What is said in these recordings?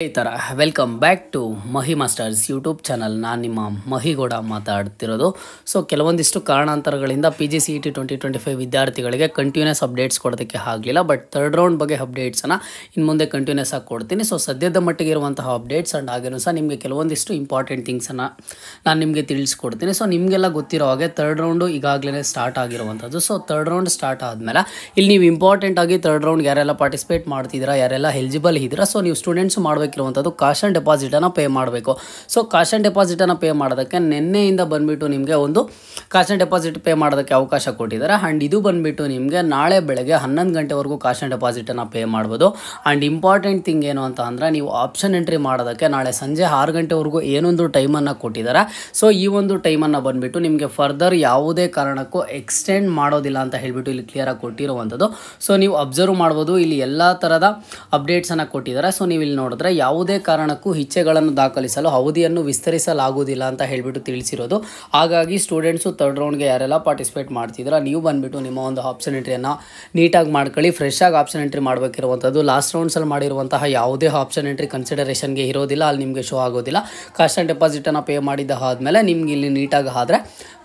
ಈ ಥರ welcome back to Mahi masters YouTube channel. ನಾನು ನಿಮ್ಮ ಮಹಿಗೌಡ ಮಾತಾಡ್ತಿರೋದು. ಸೊ ಕೆಲವೊಂದಿಷ್ಟು ಕಾರಣಾಂತರಗಳಿಂದ PGCET 2025 ವಿದ್ಯಾರ್ಥಿಗಳಿಗೆ ಕಂಟಿನ್ಯೂಸ್ ಅಪ್ಡೇಟ್ಸ್ ಕೊಡೋದಕ್ಕೆ ಆಗಲಿಲ್ಲ. ಬಟ್ ಥರ್ಡ್ ರೌಂಡ್ ಬಗ್ಗೆ ಅಪ್ಡೇಟ್ಸನ್ನು ಇನ್ನು ಮುಂದೆ ಕಂಟಿನ್ಯೂಸ್ ಆಗಿ ಕೊಡ್ತೀನಿ. ಸೊ ಸದ್ಯದ ಮಟ್ಟಿಗೆ ಇರುವಂತಹ ಅಪ್ಡೇಟ್ಸ್ ಆ್ಯಂಡ್ ಹಾಗೇನೂ ಸಹ ನಿಮಗೆ ಕೆಲವೊಂದಿಷ್ಟು ಇಂಪಾರ್ಟೆಂಟ್ ಥಿಂಗ್ಸನ್ನು ನಾನು ನಿಮಗೆ ತಿಳಿಸ್ಕೊಡ್ತೀನಿ. ಸೊ ನಿಮಗೆಲ್ಲ ಗೊತ್ತಿರೋ ಹಾಗೆ ಥರ್ಡ್ ರೌಂಡು ಈಗಾಗಲೇ ಸ್ಟಾರ್ಟ್ ಆಗಿರುವಂಥದ್ದು. ಸೊ ಥರ್ಡ್ ರೌಂಡ್ ಸ್ಟಾರ್ಟ್ ಆದಮೇಲೆ ಇಲ್ಲಿ ನೀವು ಇಂಪಾರ್ಟೆಂಟ್ ಆಗಿ ಥರ್ಡ್ ರೌಂಡ್ ಯಾರೆಲ್ಲ ಪಾರ್ಟಿಸಿಪೇಟ್ ಮಾಡ್ತಿದ್ದೀರಾ, ಯಾರೆಲ್ಲ ಎಲಿಜಿಬಲ್ ಇದ್ದೀರಾ, ಸೊ ನೀವು ಸ್ಟೂಡೆಂಟ್ಸ್ ಮಾಡಬೇಕಿರುವಂಥದ್ದು ಕಾಶ್ ಆ್ಯಂಡ್ ಡೆಪಾಸಿಟನ್ನು ಪೇ ಮಾಡಬೇಕು. ಸೊ ಕಾಶ್ ಆ್ಯಂಡ್ ಡೆಪಾಸಿಟನ್ನು ಪೇ ಮಾಡೋದಕ್ಕೆ ನಿನ್ನೆಯಿಂದ ಬಂದುಬಿಟ್ಟು ನಿಮಗೆ ಒಂದು ಕಾಶ್ ಆ್ಯಂಡ್ ಡೆಪಾಸಿಟ್ ಪೇ ಮಾಡೋದಕ್ಕೆ ಅವಕಾಶ ಕೊಟ್ಟಿದ್ದಾರೆ. ಆ್ಯಂಡ್ ಇದು ಬಂದುಬಿಟ್ಟು ನಿಮಗೆ ನಾಳೆ ಬೆಳಗ್ಗೆ 11 ಗಂಟೆವರೆಗೂ ಕಾಶ್ ಆ್ಯಂಡ್ ಡೆಪಾಸಿಟನ್ನು ಪೇ ಮಾಡ್ಬೋದು. ಆ್ಯಂಡ್ ಇಂಪಾರ್ಟೆಂಟ್ ಥಿಂಗ್ ಏನು ಅಂತ ಅಂದರೆ ನೀವು ಆಪ್ಷನ್ ಎಂಟ್ರಿ ಮಾಡೋದಕ್ಕೆ ನಾಳೆ ಸಂಜೆ 6 ಗಂಟೆವರೆಗೂ ಏನೊಂದು ಟೈಮನ್ನು ಕೊಟ್ಟಿದ್ದಾರೆ. ಸೊ ಈ ಒಂದು ಟೈಮನ್ನು ಬಂದುಬಿಟ್ಟು ನಿಮಗೆ ಫರ್ದರ್ ಯಾವುದೇ ಕಾರಣಕ್ಕೂ ಎಕ್ಸ್ಟೆಂಡ್ ಮಾಡೋದಿಲ್ಲ ಅಂತ ಹೇಳಿಬಿಟ್ಟು ಇಲ್ಲಿ ಕ್ಲಿಯರಾಗಿ ಕೊಟ್ಟಿರುವಂಥದ್ದು. ಸೊ ನೀವು ಅಬ್ಸರ್ವ್ ಮಾಡ್ಬೋದು, ಇಲ್ಲಿ ಎಲ್ಲ ಥರದ ಅಪ್ಡೇಟ್ಸನ್ನು ಕೊಟ್ಟಿದ್ದಾರೆ. ಸೊ ನೀವು ಇಲ್ಲಿ ನೋಡಿದ್ರೆ ಯಾವುದೇ ಕಾರಣಕ್ಕೂ ಇಚ್ಛೆಗಳನ್ನು ದಾಖಲಿಸಲು ಅವಧಿಯನ್ನು ವಿಸ್ತರಿಸಲಾಗುವುದಿಲ್ಲ ಅಂತ ಹೇಳಿಬಿಟ್ಟು ತಿಳಿಸಿರೋದು. ಹಾಗಾಗಿ ಸ್ಟೂಡೆಂಟ್ಸು ಥರ್ಡ್ ರೌಂಡ್ಗೆ ಯಾರೆಲ್ಲ ಪಾರ್ಟಿಸಿಪೇಟ್ ಮಾಡ್ತಿದ್ದೀರಾ ನೀವು ಬಂದುಬಿಟ್ಟು ನಿಮ್ಮ ಒಂದು ಆಪ್ಷನ್ ಎಂಟ್ರಿಯನ್ನು ನೀಟಾಗಿ ಮಾಡ್ಕೊಳ್ಳಿ. ಫ್ರೆಶ್ ಆಗಿ ಆಪ್ಷನ್ ಎಂಟ್ರಿ ಮಾಡಬೇಕಿರುವಂಥದ್ದು. ಲಾಸ್ಟ್ ರೌಂಡ್ಸಲ್ಲಿ ಮಾಡಿರುವಂತಹ ಯಾವುದೇ ಆಪ್ಷನ್ ಎಂಟ್ರಿ ಕನ್ಸಿಡರೇಷನ್ಗೆ ಇರೋದಿಲ್ಲ, ಅಲ್ಲಿ ನಿಮಗೆ ಶೋ ಆಗೋದಿಲ್ಲ. ಕಾಶ್ ಆ್ಯಂಡ್ ಡೆಪಾಸಿಟನ್ನು ಪೇ ಮಾಡಿದ ಆದಮೇಲೆ ನಿಮ್ಗೆ ಇಲ್ಲಿ ನೀಟಾಗಿ ಆದರೆ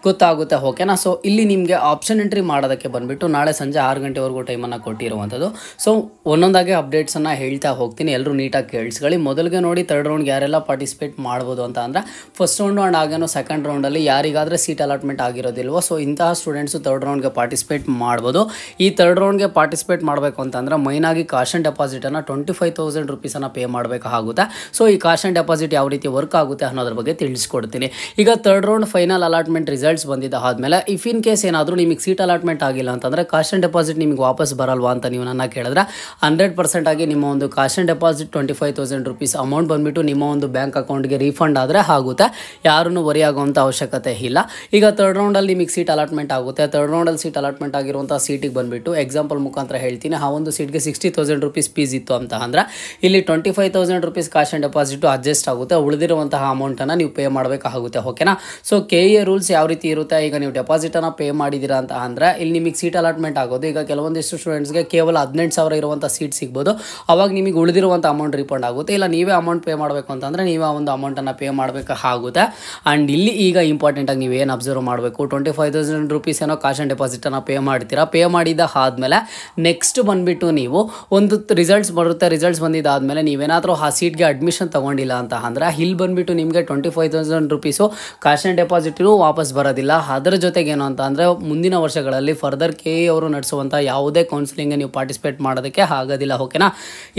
ಗೊತ್ತಾಗುತ್ತೆ, ಓಕೆನಾ. ಸೊ ಇಲ್ಲಿ ನಿಮಗೆ ಆಪ್ಷನ್ ಎಂಟ್ರಿ ಮಾಡೋದಕ್ಕೆ ಬಂದುಬಿಟ್ಟು ನಾಳೆ ಸಂಜೆ 6 ಗಂಟೆವರೆಗೂ ಟೈಮನ್ನು ಕೊಟ್ಟಿರುವಂಥದ್ದು. ಸೊ ಒಂದೊಂದಾಗಿ ಅಪ್ಡೇಟ್ಸನ್ನು ಹೇಳ್ತಾ ಹೋಗ್ತೀನಿ, ಎಲ್ಲರೂ ನೀಟಾಗಿ ಕೇಳಿಸ್ಕೊಳ್ಳಿ. ಮೊದಲಿಗೆ ನೋಡಿ ಥರ್ಡ್ ರೌಂಡ್ಗೆ ಯಾರೆಲ್ಲ ಪಾರ್ಟಿಸಿಪೇಟ್ ಮಾಡ್ಬೋದು ಅಂತ ಅಂದರೆ ಫಸ್ಟ್ ರೌಂಡು ಆ್ಯಂಡ್ ಹಾಗೇನೋ ಸೆಕೆಂಡ್ ರೌಂಡಲ್ಲಿ ಯಾರಿಗಾದರೆ ಸೀಟ್ ಅಲಾಟ್ಮೆಂಟ್ ಆಗಿರೋದಿಲ್ವೋ ಸೊ ಇಂತಹ ಸ್ಟೂಡೆಂಟ್ಸು ಥರ್ಡ್ ರೌಂಡ್ಗೆ ಪಾರ್ಟಿಸಿಪೇಟ್ ಮಾಡ್ಬೋದು. ಈ ಥರ್ಡ್ ರೌಂಡ್ಗೆ ಪಾರ್ಟಿಸಿಪೇಟ್ ಮಾಡಬೇಕು ಅಂತಂದರೆ ಮೈನಾಗಿ ಕಾಶ್ ಆ್ಯಂಡ್ ಡೆಪಾಸಿಟನ್ನು 25,000 ರುಪೀಸನ್ನು ಪೇ ಮಾಡಬೇಕಾಗುತ್ತೆ. ಸೊ ಈ ಕಾಶ್ ಆ್ಯಂಡ್ ಡೆಪಾಸಿಟ್ ಯಾವ ರೀತಿ ವರ್ಕ್ ಆಗುತ್ತೆ ಅನ್ನೋದ್ರ ಬಗ್ಗೆ ತಿಳಿಸ್ಕೊಡ್ತೀನಿ. ಈಗ third round final allotment results ಬಂದಿದ್ದ ಆದಮೇಲೆ ಇಫ್ ಇನ್ ಕೇಸ್ ಏನಾದರೂ ನಿಮಗೆ ಸೀಟ್ ಅಲಾಟ್ಮೆಂಟ್ ಆಗಿಲ್ಲ ಅಂತಂದರೆ ಕಾಶ್ ಆ್ಯಂಡ್ ಡೆಪಾಸಿಟ್ ನಿಮಗೆ ವಾಪಸ್ ಬರಲ್ವಾ ಅಂತ ನೀವು ನನ್ನ ಕೇಳಿದ್ರೆ 100% ಆಗಿ ನಿಮ್ಮ ಒಂದು ಕಾಶ್ ಆ್ಯಂಡ್ ಡೆಪಾಸಿಟ್ 25,000 ರುಪೀಸ್ ಅಮೌಂಟ್ ಬಂದುಬಿಟ್ಟು ನಿಮ್ಮ ಒಂದು ಬ್ಯಾಂಕ್ ಅಕೌಂಟ್ಗೆ ರೀಫಂಡ್ ಆದರೆ ಆಗುತ್ತೆ, ಯಾರೂ ವರಿ ಆಗುವಂಥ ಅವಶ್ಯಕತೆ ಇಲ್ಲ. ಈಗ ಥರ್ಡ್ ರೌಂಡಲ್ಲಿ ನಿಮಗೆ ಸೀಟ್ ಅಲಾಟ್ಮೆಂಟ್ ಆಗುತ್ತೆ. ಥರ್ಡ್ ರೌಂಡಲ್ಲಿ ಸೀಟ್ ಅಲಾಟ್ಮೆಂಟ್ ಆಗಿರುವಂಥ ಸೀಟಿಗೆ ಬಂದುಬಿಟ್ಟು ಎಕ್ಸಾಂಪಲ್ ಮುಖಾಂತರ ಹೇಳ್ತೀನಿ, ಆ ಒಂದು ಸೀಟ್ಗೆ 60,000 ರುಪೀಸ್ ಫೀಸ್ ಇತ್ತು ಅಂತ ಅಂದರೆ ಇಲ್ಲಿ 25,000 ರುಪೀಸ್ ಕಾಶ್ ಆ್ಯಂಡ್ ಡೆಪಾಸಿಟು ಅಡ್ಜಸ್ಟ್ ಆಗುತ್ತೆ, ಉಳಿದಿರುವಂತಹ ಅಮೌಂಟನ್ನು ನೀವು ಪೇ ಮಾಡಬೇಕಾಗುತ್ತೆ, ಓಕೆನಾ. ಸೊ KA ರೂಲ್ಸ್ ಯಾವ ರೀತಿ ಇರುತ್ತೆ, ಈಗ ನೀವು ಡೆಪಾಸಿಟನ್ನು ಪೇ ಮಾಡಿದ್ದೀರಾ ಅಂತ ಅಂದರೆ ಇಲ್ಲಿ ನಿಮಗೆ ಸೀಟ್ ಅಲಾಟ್ಮೆಂಟ್ ಆಗೋದು. ಈಗ ಕೆಲವೊಂದಿಷ್ಟು ಸ್ಟೂಡೆಂಟ್ಸ್ಗೆ ಕೇವಲ 18,000 ಇರುವಂಥ ಸೀಟ್ ಸಿಗ್ಬೋದು, ಅವಾಗ ನಿಮಗೆ ಉಳಿದಿರುವಂಥ ಅಮೌಂಟ್ ರೀಫಂಡ್ ಆಗುತ್ತೆ. ಇಲ್ಲ ನೀವೇ ಅಮೌಂಟ್ ಪೇ ಮಾಡಬೇಕು ಅಂತಂದರೆ ನೀವೇ ಒಂದು ಅಮೌಂಟನ್ನು ಪೇ ಮಾಡಬೇಕಾಗುತ್ತೆ. ಆ್ಯಂಡ್ ಇಲ್ಲಿ ಈಗ ಇಂಪಾರ್ಟೆಂಟಾಗಿ ನೀವು ಏನು ಅಬ್ಸರ್ವ್ ಮಾಡಬೇಕು, 25,000 ರುಪೀಸ್ ಏನೋ ಕಾಶ್ ಆ್ಯಂಡ್ ಡೆಪಾಸಿಟನ್ನು ಪೇ ಮಾಡ್ತೀರಾ. ಪೇ ಮಾಡಿದ ಆದಮೇಲೆ ನೆಕ್ಸ್ಟ್ ಬಂದುಬಿಟ್ಟು ನೀವು ಒಂದು ರಿಸಲ್ಟ್ಸ್ ಬರುತ್ತೆ. ರಿಸಲ್ಟ್ಸ್ ಬಂದಿದ್ದಾದಮೇಲೆ ನೀವೇನಾದರೂ ಆ ಸೀಟ್ಗೆ ಅಡ್ಮಿಷನ್ ತೊಗೊಂಡಿಲ್ಲ ಅಂತ ಅಂದರೆ ಇಲ್ಲಿ ಬಂದುಬಿಟ್ಟು ನಿಮಗೆ 25,000 ರುಪೀಸು ಕಾಶ್ ಆ್ಯಂಡ್ ಡೆಪಾಸಿಟು ವಾಪಸ್ ಬರೋದಿಲ್ಲ. ಅದರ ಜೊತೆಗೆ ಏನು ಅಂತ ಅಂದರೆ ಮುಂದಿನ ವರ್ಷಗಳಲ್ಲಿ ಫರ್ದರ್ KA ಅವರು ನಡೆಸುವಂಥ ಯಾವುದೇ ಕೌನ್ಸಿಲಿಂಗ್ಗೆ ನೀವು ಪಾರ್ಟಿಸಿಪೇಟ್ ಮಾಡೋದಕ್ಕೆ ಆಗೋದಿಲ್ಲ, ಓಕೆನಾ.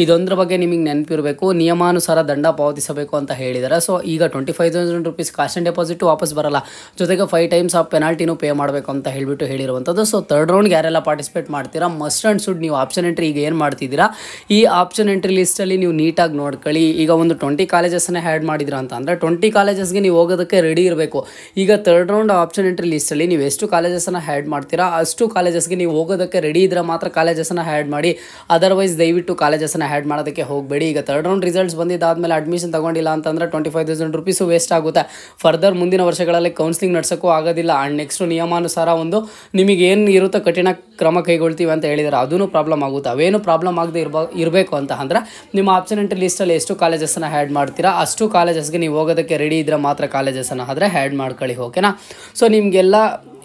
ಇದೊಂದ್ರ ಬಗ್ಗೆ ನಿಮಗೆ ನೆನಪಿರಬೇಕು, ನಿಯಮಾನುಸಾರ ದಂಡ ಪಾವತಿಸಬೇಕು ಅಂತ ಹೇಳಿದ್ದಾರೆ. ಸೊ ಈಗ 25,000 ರುಪೀಸ್ ಕಾಶ್ ಆ್ಯಂಡ್ ಡೆಪಾಸಿಟು ವಾಪಸ್ ಬರಲ್ಲ, ಜೊತೆಗೆ 5 ಟೈಮ್ಸ್ ಆಫ್ ಪೆನಾಲ್ಟಿನೂ ಪೇ ಮಾಡಬೇಕು ಅಂತ ಹೇಳಿರುವಂಥದ್ದು. ಸೊ ಥರ್ಡ್ ರೌಂಡ್ಗೆ ಯಾರೆಲ್ಲ ಪಾರ್ಟಿಸಿಪೇಟ್ ಮಾಡ್ತೀರಾ ಮಸ್ಟ್ ಆ್ಯಂಡ್ ಶುಡ್ ನೀವು ಆಪ್ಷನ್ ಎಂಟ್ರಿ ಈಗ ಏನು ಮಾಡ್ತಿದ್ದೀರಾ ಈ ಆಪ್ಷನ್ ಎಂಟ್ರಿ ಲಿಸ್ಟಲ್ಲಿ ನೀವು ನೀಟಾಗಿ ನೋಡ್ಕೊಳ್ಳಿ. ಈಗ ಒಂದು 20 ಕಾಲೇಜಸ್ಸನ್ನೇ ಆ್ಯಡ್ ಮಾಡಿದ್ದೀರಾ ಅಂತ ಅಂದರೆ 20 ಕಾಲೇಜಸ್ಗೆ ನೀವು ಹೋಗೋದಕ್ಕೆ ರೆಡಿ ಇರಬೇಕು. ಈಗ ಥರ್ಡ್ ರೌಂಡ್ ಆಪ್ಷನ್ ಎಂಟ್ರಿ ಲಿಸ್ಟಲ್ಲಿ ನೀವು ಎಷ್ಟು ಕಾಲೇಜಸ್ಸನ್ನು ಆ್ಯಡ್ ಮಾಡ್ತೀರಾ ಅಷ್ಟು ಕಾಲೇಜಸ್ಗೆ ನೀವು ಹೋಗೋದಕ್ಕೆ ರೆಡಿ ಇದ್ದರೆ ಮಾತ್ರ ಕಾಲೇಜಸ್ಸನ್ನು ಆ್ಯಡ್ ಮಾಡಿ, ಅದರ್ವೈಸ್ ದಯವಿಟ್ಟು ಕಾಲೇಜಸ್ಸನ್ನು ಆ್ಯಡ್ ಮಾಡೋದಕ್ಕೆ ಹೋಗಬೇಡಿ. ಈಗ ಥರ್ಡ್ ರೌಂಡ್ ರಿಸಲ್ಟ್ಸ್ ಬಂದಿದ್ದಾದಮೇಲೆ ಅಡ್ಮಿಷನ್ ತೊಗೊಂಡಿಲ್ಲ ಅಂತಂದರೆ 25,000 ರುಪೀಸು ವೇಸ್ಟ್ ಆಗುತ್ತೆ. ಫರ್ದರ್ ಮುಂದಿನ ವರ್ಷಗಳಲ್ಲಿ ಕೌನ್ಸಿಲಿಂಗ್ ನಡೆಸೋಕ್ಕೂ ಆಗೋದಿಲ್ಲ. ಆ್ಯಂಡ್ ನೆಕ್ಸ್ಟು ನಿಯಮಾನುಸಾರ ಒಂದು ನಿಮಗೆ ಏನು ಇರುತ್ತೋ ಕಠಿಣ ಕ್ರಮ ಕೈಗೊಳ್ತೀವಿ ಅಂತ ಹೇಳಿದರೆ ಅದೂ ಪ್ರಾಬ್ಲಮ್ ಆಗುತ್ತೆ. ಅವೇನು ಪ್ರಾಬ್ಲಮ್ ಆಗದೆ ಇರಬೇಕು ಅಂತ ಅಂದರೆ ನಿಮ್ಮ ಆಪ್ಷನ್ ಎಂಟ್ರಿ ಲಿಸ್ಟಲ್ಲಿ ಎಷ್ಟು ಕಾಲೇಜಸ್ಸನ್ನು ಆ್ಯಡ್ ಮಾಡ್ತೀರಾ ಅಷ್ಟು ಕಾಲೇಜಸ್ಗೆ ನೀವು ಹೋಗೋದಕ್ಕೆ ರೆಡಿ ಇದ್ದರೆ ಮಾತ್ರ ಕಾಲೇಜಸ್ಸನ್ನು ಆದರೆ ಆ್ಯಡ್ ಮಾಡ್ಕೊಳ್ಳಿ, ಓಕೆನಾ. ಸೊ ನಿಮಗೆಲ್ಲ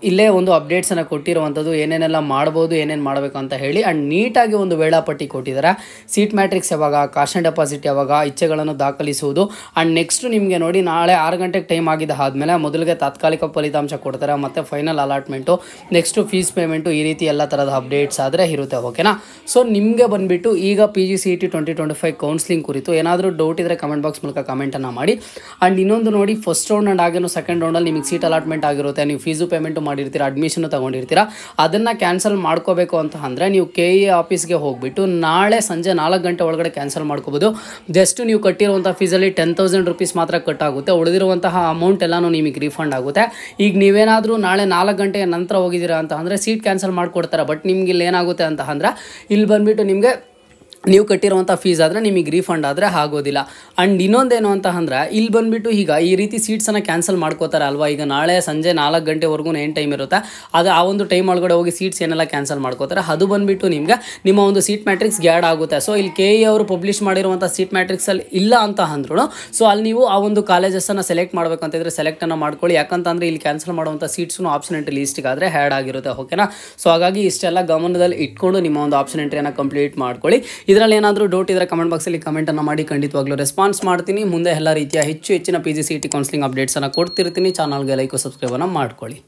ಇಲ್ಲೇ ಒಂದು ಅಪ್ಡೇಟ್ಸನ್ನು ಕೊಟ್ಟಿರುವಂಥದ್ದು, ಏನೇನೆಲ್ಲ ಮಾಡ್ಬೋದು ಏನೇನು ಮಾಡಬೇಕು ಅಂತ ಹೇಳಿ. ಆ್ಯಂಡ್ ನೀಟಾಗಿ ಒಂದು ವೇಳಾಪಟ್ಟಿ ಕೊಟ್ಟಿದ್ದಾರೆ. ಸೀಟ್ ಮ್ಯಾಟ್ರಿಕ್ಸ್ ಯಾವಾಗ, ಕಾಶ್ ಆ್ಯಂಡ್ ಡೆಪಾಸಿಟ್ ಯಾವಾಗ, ಇಚ್ಛೆಗಳನ್ನು ದಾಖಲಿಸುವುದು. ಆ್ಯಂಡ್ ನೆಕ್ಸ್ಟು ನಿಮಗೆ ನೋಡಿ ನಾಳೆ 6 ಗಂಟೆಗೆ ಟೈಮ್ ಆಗಿದ್ದ ಆದಮೇಲೆ ಮೊದಲಿಗೆ ತಾತ್ಕಾಲಿಕ ಫಲಿತಾಂಶ ಕೊಡ್ತಾರೆ, ಮತ್ತು final allotment, next fees payment, ಈ ರೀತಿ ಎಲ್ಲ ಥರದ ಅಪ್ಡೇಟ್ಸ್ ಆದರೆ ಇರುತ್ತೆ, ಓಕೆನಾ. ಸೊ ನಿಮಗೆ ಬಂದುಬಿಟ್ಟು ಈಗ PGCET 2025 ಕೌನ್ಸಿಲಿಂಗ್ ಕುರಿತು ಏನಾದರೂ ಡೌಟ್ ಇದ್ದರೆ ಕಮೆಂಟ್ ಬಾಕ್ಸ್ ಮೂಲಕ ಕಮೆಂಟನ್ನು ಮಾಡಿ. ಆ್ಯಂಡ್ ಇನ್ನೊಂದು ನೋಡಿ, ಫಸ್ಟ್ ರೌಂಡ್ ಆ್ಯಂಡ್ ಹಾಗೇನು ಸೆಕೆಂಡ್ ರೌಂಡಲ್ಲಿ ನಿಮಗೆ ಸೀಟ್ ಅಲಾಟ್ಮೆಂಟ್ ಆಗಿರುತ್ತೆ, ನೀವು ಫೀಸು ಪೇಮೆಂಟು ಮಾಡಿರ್ತೀರ, ಅಡ್ಮಿಷನ್ ತೊಗೊಂಡಿರ್ತೀರ, ಅದನ್ನು ಕ್ಯಾನ್ಸಲ್ ಮಾಡ್ಕೋಬೇಕು ಅಂತ ಅಂದರೆ ನೀವು KA ಆಫೀಸ್ಗೆ ಹೋಗ್ಬಿಟ್ಟು ನಾಳೆ ಸಂಜೆ 4 ಗಂಟೆ ಒಳಗಡೆ ಕ್ಯಾನ್ಸಲ್ ಮಾಡ್ಕೋಬೋದು. ಜಸ್ಟ್ ನೀವು ಕಟ್ಟಿರುವಂಥ ಫೀಸಲ್ಲಿ 10,000 ರುಪೀಸ್ ಮಾತ್ರ ಕಟ್ ಆಗುತ್ತೆ, ಉಳಿದಿರುವಂತಹ ಅಮೌಂಟ್ ಎಲ್ಲನೂ ನಿಮಗೆ ರೀಫಂಡ್ ಆಗುತ್ತೆ. ಈಗ ನೀವೇನಾದರೂ ನಾಳೆ 4 ಗಂಟೆಯ ನಂತರ ಹೋಗಿದ್ದೀರಾ ಅಂತ ಅಂದರೆ ಸೀಟ್ ಕ್ಯಾನ್ಸಲ್ ಮಾಡಿಕೊಡ್ತಾರೆ. ಬಟ್ ನಿಮ್ಗೆ ಇಲ್ಲಿ ಏನಾಗುತ್ತೆ ಅಂತ ಅಂದರೆ ಇಲ್ಲಿ ಬಂದುಬಿಟ್ಟು ನಿಮಗೆ ನೀವು ಕಟ್ಟಿರುವಂಥ ಫೀಸ್ ಆದರೆ ನಿಮಗೆ ರೀಫಂಡ್ ಆದರೆ ಆಗೋದಿಲ್ಲ. ಆ್ಯಂಡ್ ಇನ್ನೊಂದೇನು ಅಂತ ಅಂದ್ರೆ ಇಲ್ಲಿ ಬಂದುಬಿಟ್ಟು ಈಗ ಈ ರೀತಿ ಸೀಟ್ಸನ್ನು ಕ್ಯಾನ್ಸಲ್ ಮಾಡ್ಕೋತಾರೆ ಅಲ್ವಾ. ಈಗ ನಾಳೆ ಸಂಜೆ 4 ಗಂಟೆವರೆಗೂ ಏನು ಟೈಮ್ ಇರುತ್ತೆ ಅದು ಆ ಒಂದು ಟೈಮ್ ಒಳಗಡೆ ಹೋಗಿ ಸೀಟ್ಸ್ ಏನೆಲ್ಲ ಕ್ಯಾನ್ಸಲ್ ಮಾಡ್ಕೋತಾರೆ ಅದು ಬಂದುಬಿಟ್ಟು ನಿಮಗೆ ನಿಮ್ಮ ಒಂದು ಸೀಟ್ ಮ್ಯಾಟ್ರಿಕ್ಸ್ಗೆ ಆ್ಯಡ್ ಆಗುತ್ತೆ. ಸೊ ಇಲ್ಲಿ KE ಅವರು ಪಬ್ಲಿಷ್ ಮಾಡಿರುವಂಥ ಸೀಟ್ ಮ್ಯಾಟ್ರಿಕ್ಸಲ್ಲಿ ಇಲ್ಲ ಅಂತ ಅಂದ್ರೂ ಸೊ ಅಲ್ಲಿ ನೀವು ಆ ಒಂದು ಕಾಲೇಜಸನ್ನು ಸೆಲೆಕ್ಟ್ ಮಾಡಬೇಕಂತಿದ್ರೆ ಸೆಲೆಕ್ಟನ್ನು ಮಾಡ್ಕೊಳ್ಳಿ. ಯಾಕಂತಂದರೆ ಇಲ್ಲಿ ಕ್ಯಾನ್ಸಲ್ ಮಾಡುವಂಥ ಸೀಟ್ಸ್ನು ಆಪ್ಷನ್ ಎಂಟ್ರಿ ಲೀಸ್ಟಿಗಾದರೆ ಆ್ಯಡ್ ಆಗಿರುತ್ತೆ. ಓಕೆನಾ. ಸೊ ಹಾಗಾಗಿ ಇಷ್ಟೆಲ್ಲ ಗಮನದಲ್ಲಿ ಇಟ್ಕೊಂಡು ನಿಮ್ಮ ಒಂದು ಆಪ್ಷನ್ ಎಂಟ್ರಿಯನ್ನು ಕಂಪ್ಲೀಟ್ ಮಾಡ್ಕೊಳ್ಳಿ. ಇದರಲ್ಲಿ ಏನಾದರೂ ಡೌಟ್ ಇದ್ದರೆ ಕಮೆಂಟ್ ಬಾಕ್ಸಲ್ಲಿ ಕಮೆಂಟನ್ನು ಮಾಡಿ, ಖಂಡಿತವಾಗ್ಲೂ ರೆಸ್ಪಾನ್ಸ್ ಮಾಡ್ತೀನಿ. ಮುಂದೆ ಎಲ್ಲ ರೀತಿಯ ಹೆಚ್ಚಿನ PGCET ಕೌನ್ಸಿಲಿಂಗ್ ಅಪ್ಡೇಟ್ಸನ್ನು ಕೊಡ್ತಿರ್ತೀನಿ. ಚಾನಲ್ಗೆ ಲೈಕ್ ಸಬ್ಸ್ಕ್ರೈಬನ್ನು ಮಾಡ್ಕೊಳ್ಳಿ.